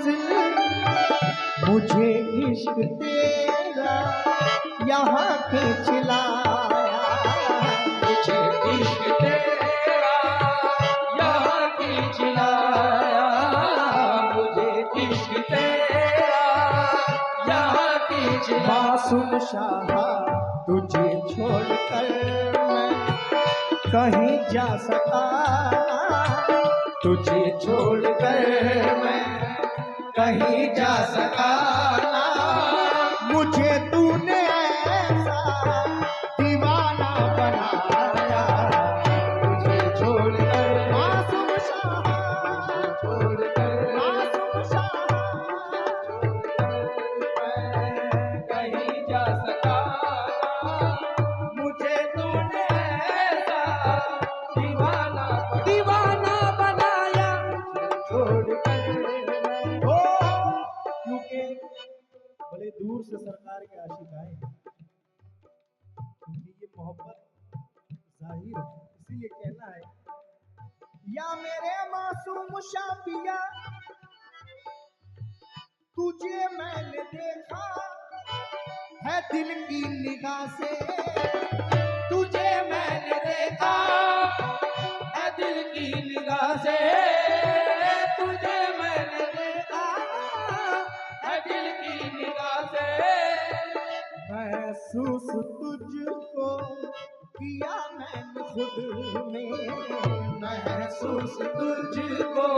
मंजिल मुझे इश्क तेरा यहाँ खींच लाया, मुझे इश्क तेरा यहाँ खींच लाया, मुझे इश्क तेरा यहाँ खींच लाया। मासूम शाह तुझे छोड़कर मैं कहीं जा सका ना, तुझे छोड़कर मैं कहीं जा सका ना। मुझे तूने ऐसा दीवाना बनाया, तुझे छोड़कर मासूम शाह, तुझे छोड़कर मासूम शाह, मैं कहीं जा सका ना, मुझे तूने ऐसा दीवाना बनाया, छोड़कर हो। क्योंकि बड़े दूर से सरकार के आशिक आए हैं, क्योंकि ये मोहब्बत जाहिर है, इसीलिए कहना है या मेरे मासूम शापिया तुझे मैंने देखा है दिल की निगाह से, तुझे मैंने देखा है दिल की निगाह से, तुझे मैंने देखा है दिल की निगाह से। महसूस तुझको किया मैंने खुद में, महसूस तुझको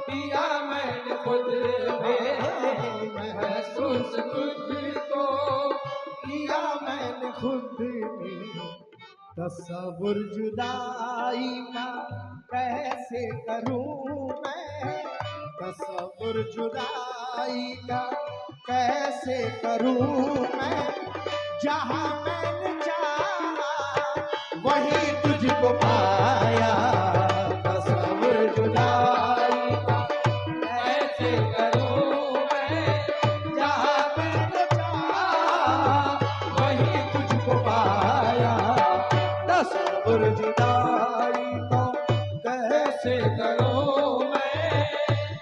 किया मैंने खुद में, महसूस तुझको किया मैंने खुद में। तस्वुर जुदाई का कैसे करूं मैं, तस्वुर जुदाई का कैसे करूं मैं। जहां मैंने चाहा वहीं तुझको पाया, तस्वुर जुदाई का कैसे करूं मैं, जहां मैंने चाहा वही तुझको पाया। तस्वुर जुदाई को कैसे करूं मैं,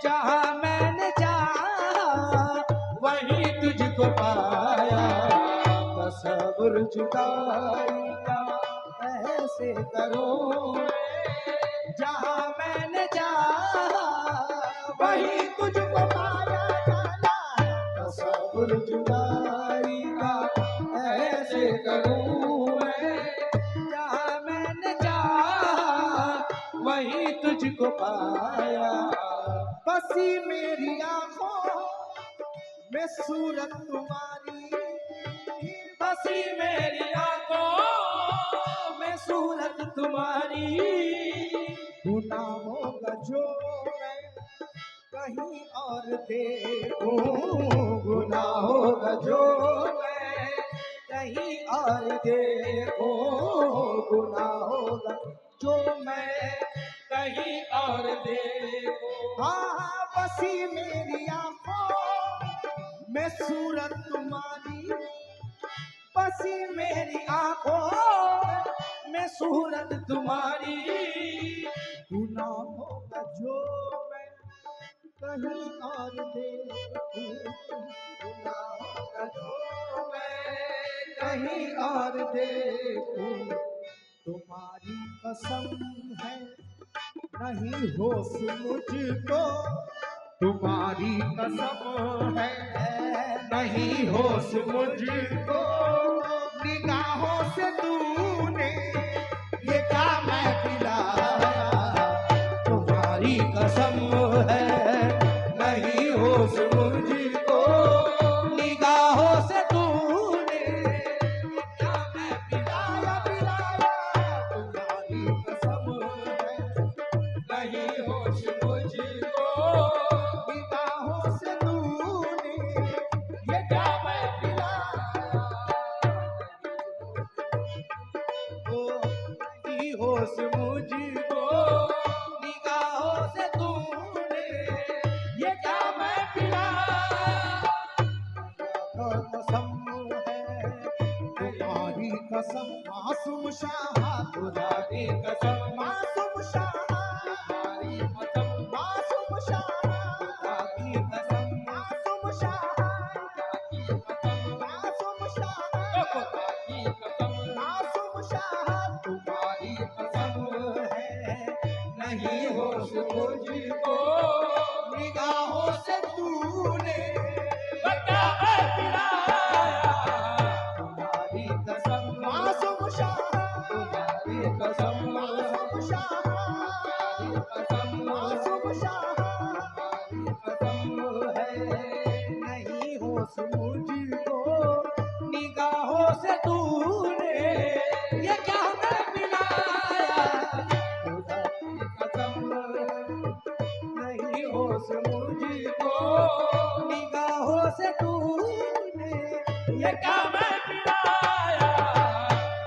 जहां मैंने चाहा वही तुझको पाया। तस्वुर जुदाई का ऐसे करो जहां मैंने चाहा वही तुझको पाया जाना। तस्वुर जुदाई का ऐसे करूं मैं जहां मैंने चाहा वही तुझको पाया। बसी मेरी आंखों में सूरत तुम्हारी, बसी मेरी आंखों में सूरत तुम्हारी, गुनाहों का जो मैं कहीं और देखूं, गुनाहों का जो मैं कहीं और देखूं, गुनाहों का जो मैं कहीं और देखो। हाँ बसी मेरी आंखों में सूरत तुम्हारी, बसी मेरी आंखों में सूरत तुम्हारी, गुनाहों का जो मैं कहीं और देखूं, गुनाहों का जो मैं कहीं और देखूं। तुम्हारी कसम है नहीं होश मुझको, तुम्हारी कसम है नहीं होश मुझको। निगाहों से तूने ये क्या मैं पिलाया, तुम्हारी कसम है नहीं होश मुझको। निगाहों से तूने ये क्या मैं पिलाया, तुम्हारी कसम है नहीं होश मुझको। निगाहों से तूने ये क्या मैं पिलाया। ओ नहीं होश मुझको, निगाहों से तूने ये क्या मैं पिलाया। कसम है तुम्हारी कसम मासूम शाह, तुम्हारी कसम मासूम शाह, तुम्हारी कसम मासूम शाह, तुम्हारी मुझको निगाहों से तूने बता मैं पिलाया तुम्हारी कसम मासूम शाह तुम्हारी कसम मासूम शाह तुम्हारी कसम मासूम शाह तुम्हारी कसम है नहीं होश मुझको निगाहों से तूने ये क्या मैं पिलाया खुदा की कसम नहीं होश मुझको निगाहों से तूने ये क्या मैं पिलाया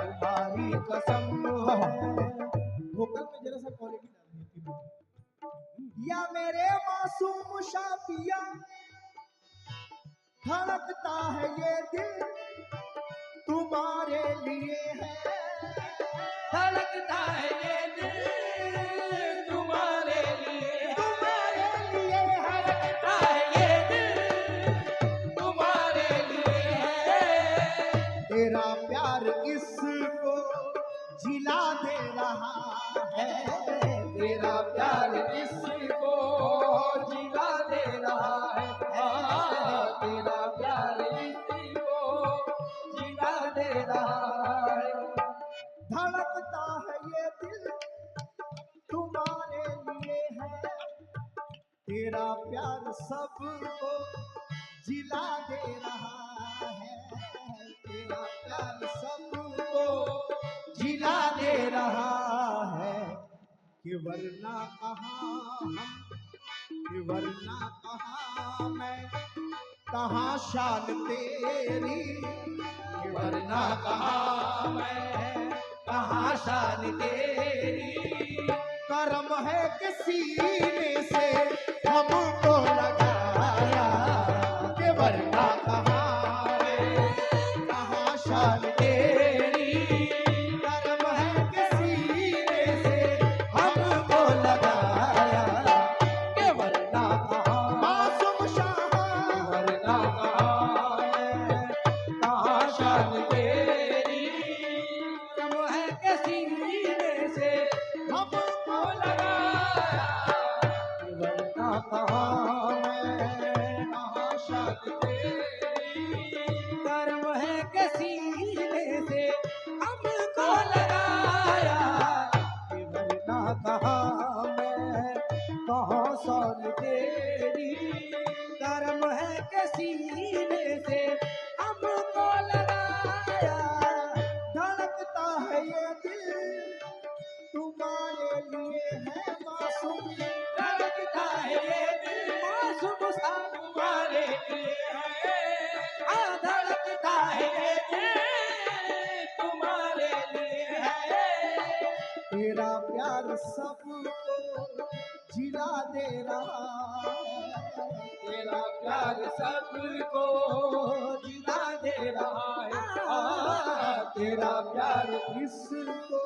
तुम्हारी कसम है वोकल में जरा सा क्वालिटी डालनी थी या मेरे मासूम शापिया धड़कता है ये दिल तुम्हारे लिए है धड़कता है ये दिल तुम्हारे लिए धड़कता है ये दिल तुम्हारे लिए है तेरा प्यार इसको जिला दे रहा है तेरा प्यार इसको जिला दे रहा है तेरा प्यार इसको जिला दे रहा है धड़कता है ये दिल तुम्हारे लिए है तेरा प्यार सबको जिला दे रहा है तेरा प्यार सबको जिला दे रहा है कि वरना कहाँ हम कि वरना कहाँ मैं कहाँ शान तेरी कि वरना कहाँ मैं कहाँ शान तेरी करम है कि सीने से हमको लगाया कि वरना कहाँ मैं कहाँ शान तेरी करम है कि सीने से हमको लगाया के वरना कहाँ मासूम शाह वरना कहाँ मैं कहाँ शान तेरी तुम है के सीने से हमको लगाया वरना कहाँ मैं कहाँ शान तेरी कर्म है के सीने से हमको लगाया वरना कहाँ मैं कहाँ शान तेरी कर्म है के सीने से हमको लगाया धड़कता है ये दिल तुम्हारे लिए है मासूम धड़कता है ये दिल मासूम सा तुम्हारे लिए है धड़कता है ये दिल तुम्हारे लिए है तेरा प्यार सबको जिला दे रहा है तेरा प्यार सबको जिला दे रहा है तेरा प्यार इसको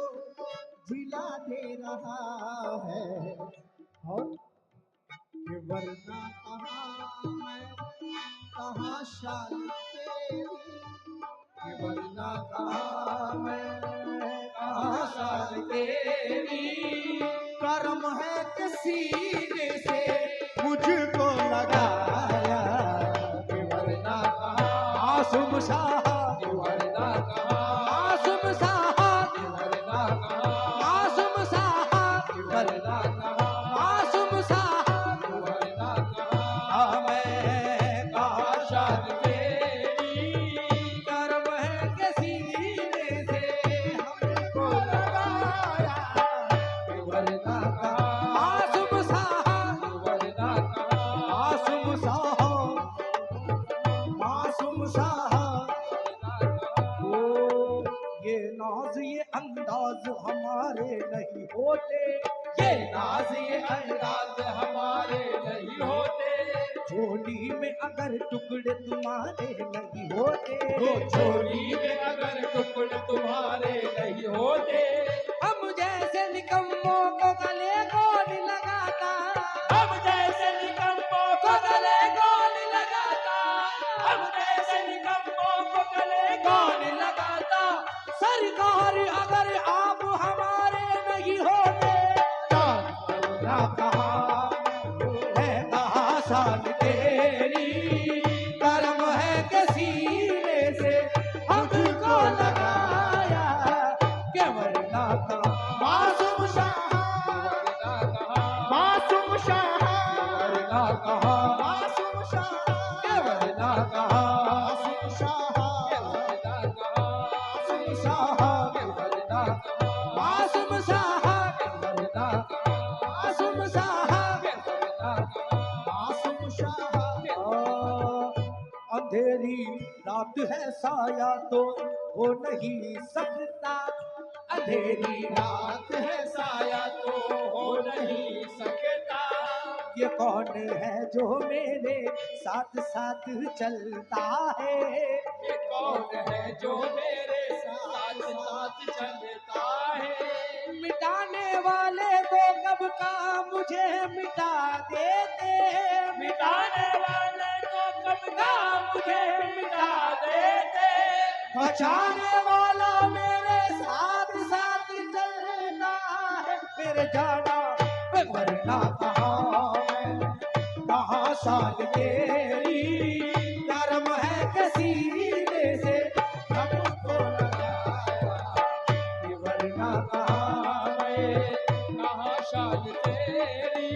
जिला दे रहा है और कि वरना कहाँ मैं कहाँ शान तेरी कि वरना कहाँ मैं कहाँ शान तेरी कर्म है कि सीने से मुझको लगाया कि वरना कहाँ मासूम शाह वरना कहाँ मासूम शाह वरना कहाँ मासूम शाह वरना कहाँ मासूम शाह वरना कहाँ मैं कहाँ शान तेरी कर्म है के सीने से हमको लगाया वरना कहाँ मासूम शाह वरना कहाँ मासूम शाह मासूम शाह ओ ये नाज ये अंदाज हमारे नहीं होते ये नाज ये अंदाज हमारे नहीं होते झोली में अगर टुकड़े तुम्हारे नहीं होते वो चोरी में अगर टुकड़े तुम्हारे नहीं होते हम जैसे निकम्मों को गले कौन लगाता हम जैसे निकम्मों को गले कौन लगाता हम जैसे निकम्मों को गले कौन लगाता सरकार अगर आप हमारे नहीं होते वरना कहाँ तेरी, कर्म है के सीने से हमको लगाया, के वरना कहाँ मासूम शाह, वरना कहाँ, मासूम शाह, वरना कहाँ, मासूम शाह, के वरना कहाँ, मासूम शाह, के वरना कहाँ, मासूम शाह, के वरना कहाँ, मासूम साहा के वरना कहाँ, मासूम साहा के वरना कहाँ, मासूम शाह। अंधेरी रात है साया तो हो नहीं सकता, अंधेरी रात है साया तो हो नहीं सकता, ये कौन है जो मेरे साथ साथ चलता है, ये कौन है जो मेरे साथ साथ चलता है, मिटाने वाले तो कब का मुझे मिटा देते, मिटाने वाले तो कब का मुझे मिटा देते, बचाने वाला मेरे साथ साथ चलता है, मेरे जाना वरना कहाँ मैं, कहाँ शान तेरी, कर्म है के सीने से हमको लगाया, ये वरना कहाँ मैं, कहाँ शान तेरी,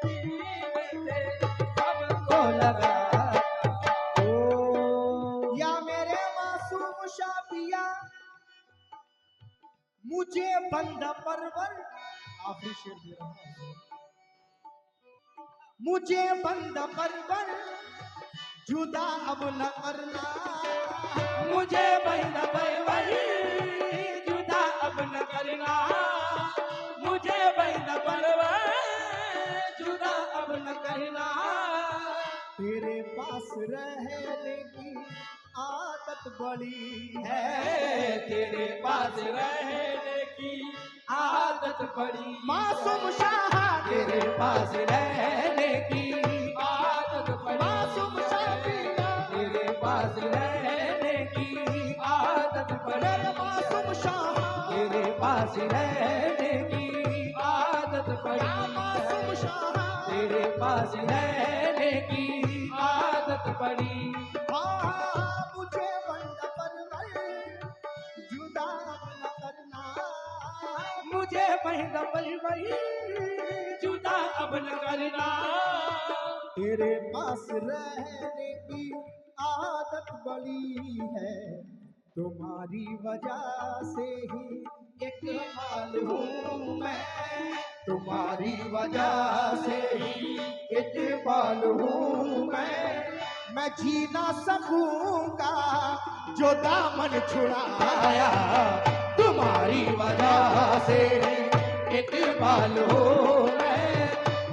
सीने से हमको लगाया। ओ या मेरे मासूम शाह पिया, मुझे बंदा परवर, आखिरी शेर दे रहा हूं, मुझे बंदा परवर जुदा अब न करना, मुझे बंद वही जुदा अब न करना, मुझे बंद जुदा अब न करना, तेरे पास रहने की आदत बड़ी है, है तेरे पास रहने की आदत पड़ी, मासूम शाह तेरे पास रहने की आदत पड़ी, मासूम शाह पिया, तेरे पास रहने की आदत मेरे पड़ी, मासूम शाह, तेरे पास रहने की आदत पड़ी, मासूम शाह, तेरे पास रहने की आदत पड़ी, हाँ, मुझे बंदा परवर जुदा अब न करना, मुझे बंद वही जुदा अब न करना, तेरे पास रहने की आदत बड़ी है, तुम्हारी वजह से ही एक हाल हूँ मैं, तुम्हारी वजह से ही एक बाल हूँ मैं जी ना सकूंगा जो दामन छुड़ाया, तुम्हारी वजह से एक बाल हो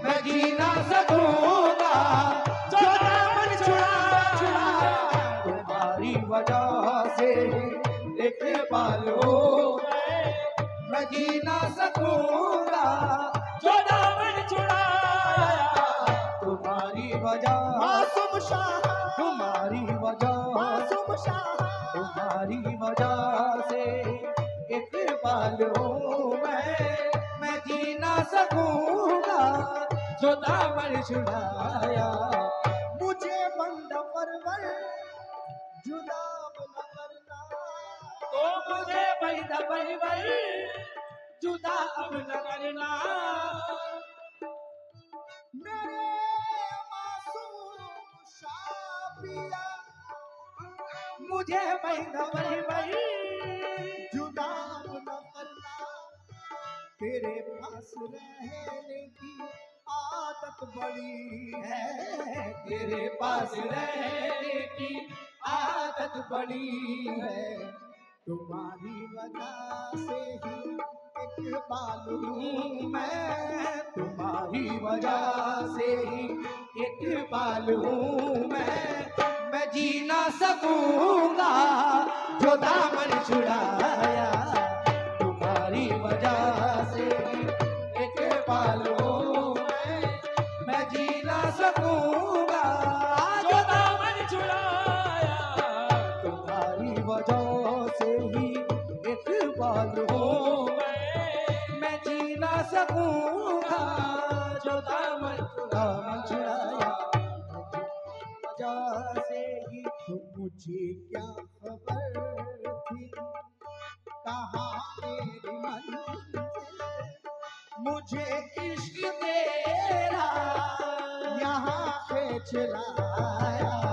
मैं जी ना सकूंगा, जो दामन छुड़ाया, तुम्हारी वजह से एक बाल हो मैं जी ना सकूंगा, जो दामन छुड़ाया, तुम्हारी वजह, मासूम शाह, तुम्हारी वजह, मासूम शाह, तुम्हारी वजह से एक बाल हूँ मैं जी ना सकूंगा, जो दामन छुड़ाया, मुझे बंद परवर जुदा न करना, तो मुझे पैदा बल जुदा अब न करना, मेरे मासूम शाह पिया, मुझे पैदा बल जुदा न करना, तेरे पास रहने की आदत बड़ी है, तेरे पास रहने की आदत बड़ी है, तुम्हारी वजह से ही एक बाल हूँ हूँ मैं, तुम्हारी वजह से ही एक बाल हूँ मैं जी ना सकूंगा, जो दामन छुड़ाया, तुम्हारी वजह से ही एक बाल हूँ मैं जी ना सकूंगा, जो दामन छुड़ाया, तुम्हारी वजह से ही एक बाल हूँ मैं जी ना सकूंगा, जो दामन छुड़ाया। मुझे क्या खबर थी कहाँ मेरी मंजिल, मुझे इश्क तेरा यहाँ पे चलाया